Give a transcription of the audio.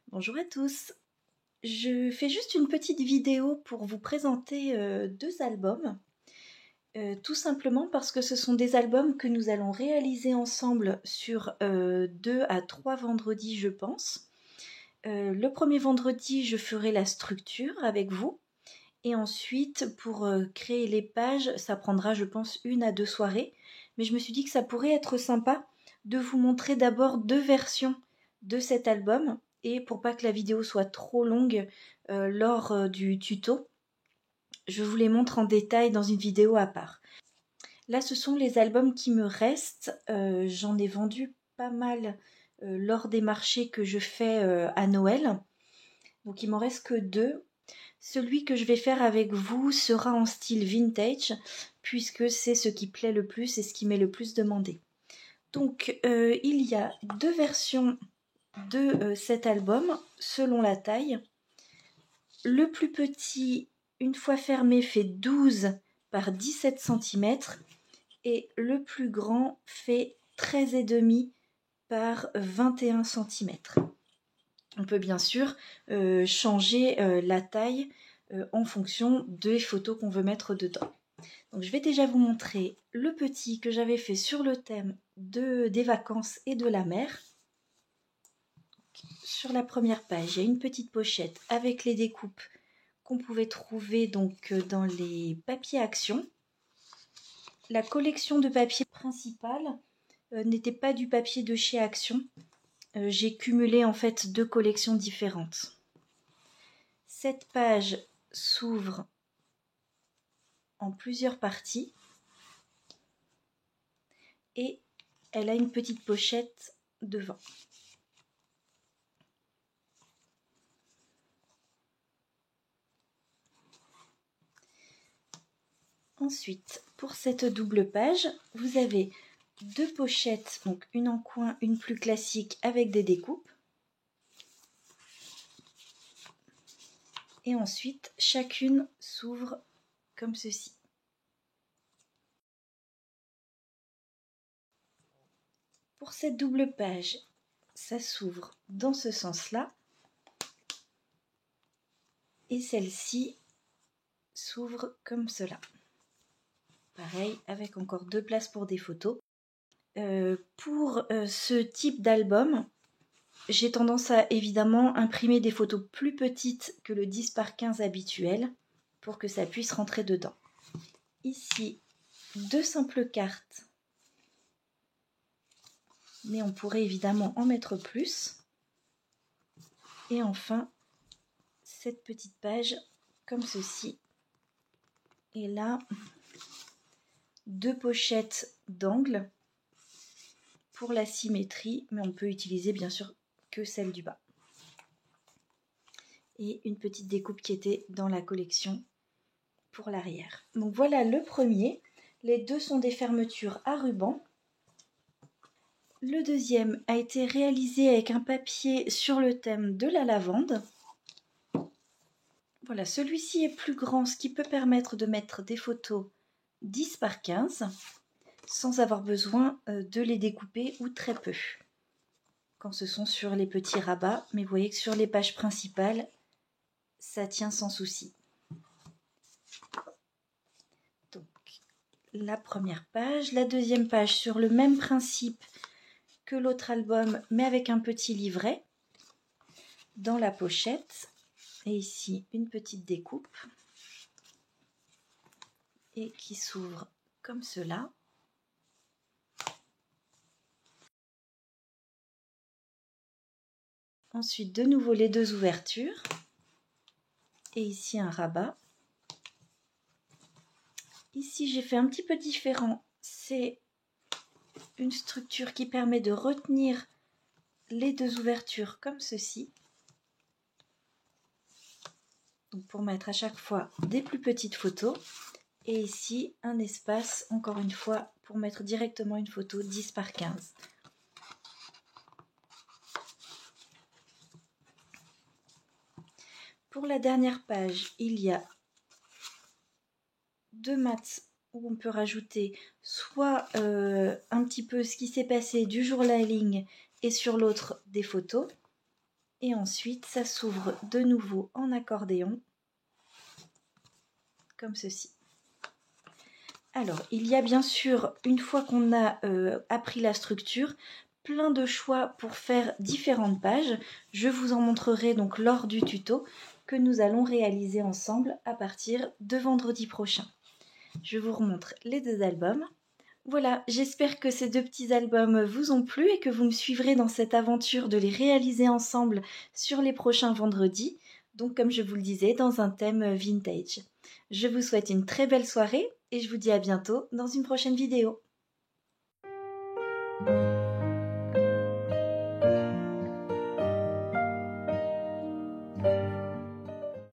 Bonjour à tous, je fais juste une petite vidéo pour vous présenter deux albums, tout simplement parce que ce sont des albums que nous allons réaliser ensemble sur 2 à 3 vendredis je pense. Le premier vendredi je ferai la structure avec vous et ensuite pour créer les pages ça prendra je pense 1 à 2 soirées, mais je me suis dit que ça pourrait être sympa de vous montrer d'abord 2 versions de cet album. Et pour pas que la vidéo soit trop longue lors du tuto, je vous les montre en détail dans une vidéo à part. Là, ce sont les albums qui me restent. J'en ai vendu pas mal lors des marchés que je fais à Noël. Donc il m'en reste que 2. Celui que je vais faire avec vous sera en style vintage, puisque c'est ce qui plaît le plus et ce qui m'est le plus demandé. Donc il y a 2 versions de cet album selon la taille. Le plus petit, une fois fermé, fait 12 par 17 cm et le plus grand fait 13,5 par 21 cm. On peut bien sûr changer la taille en fonction des photos qu'on veut mettre dedans. Donc je vais déjà vous montrer le petit que j'avais fait sur le thème des vacances et de la mer. Sur la première page, il y a une petite pochette avec les découpes qu'on pouvait trouver donc dans les papiers Action. La collection de papier principale n'était pas du papier de chez Action. J'ai cumulé en fait 2 collections différentes. Cette page s'ouvre en plusieurs parties et elle a une petite pochette devant. Ensuite, pour cette double page, vous avez 2 pochettes, donc une en coin, une plus classique avec des découpes. Et ensuite, chacune s'ouvre comme ceci. Pour cette double page, ça s'ouvre dans ce sens-là. Et celle-ci s'ouvre comme cela. Pareil, avec encore 2 places pour des photos. Pour ce type d'album, j'ai tendance à évidemment imprimer des photos plus petites que le 10 par 15 habituel pour que ça puisse rentrer dedans. Ici, 2 simples cartes, mais on pourrait évidemment en mettre plus. Et enfin, cette petite page comme ceci. Et là, 2 pochettes d'angle pour la symétrie, mais on peut utiliser bien sûr que celle du bas. Et une petite découpe qui était dans la collection pour l'arrière. Donc voilà le premier. Les 2 sont des fermetures à ruban. Le deuxième a été réalisé avec un papier sur le thème de la lavande. Voilà, celui-ci est plus grand, ce qui peut permettre de mettre des photos 10 par 15 sans avoir besoin de les découper ou très peu quand ce sont sur les petits rabats, mais vous voyez que sur les pages principales ça tient sans souci. Donc la première page, la deuxième page sur le même principe que l'autre album mais avec un petit livret dans la pochette et ici une petite découpe et qui s'ouvre comme cela. Ensuite, de nouveau les 2 ouvertures. Et ici un rabat. Ici, j'ai fait un petit peu différent. C'est une structure qui permet de retenir les 2 ouvertures comme ceci. Donc pour mettre à chaque fois des plus petites photos. Et ici, un espace, encore une fois, pour mettre directement une photo 10 par 15. Pour la dernière page, il y a 2 mats où on peut rajouter soit un petit peu ce qui s'est passé du journaling et sur l'autre des photos. Et ensuite, ça s'ouvre de nouveau en accordéon, comme ceci. Alors, il y a bien sûr, une fois qu'on a appris la structure, plein de choix pour faire différentes pages. Je vous en montrerai donc lors du tuto que nous allons réaliser ensemble à partir de vendredi prochain. Je vous remontre les deux albums. Voilà, j'espère que ces deux petits albums vous ont plu et que vous me suivrez dans cette aventure de les réaliser ensemble sur les prochains vendredis. Donc comme je vous le disais, dans un thème vintage. Je vous souhaite une très belle soirée et je vous dis à bientôt dans une prochaine vidéo.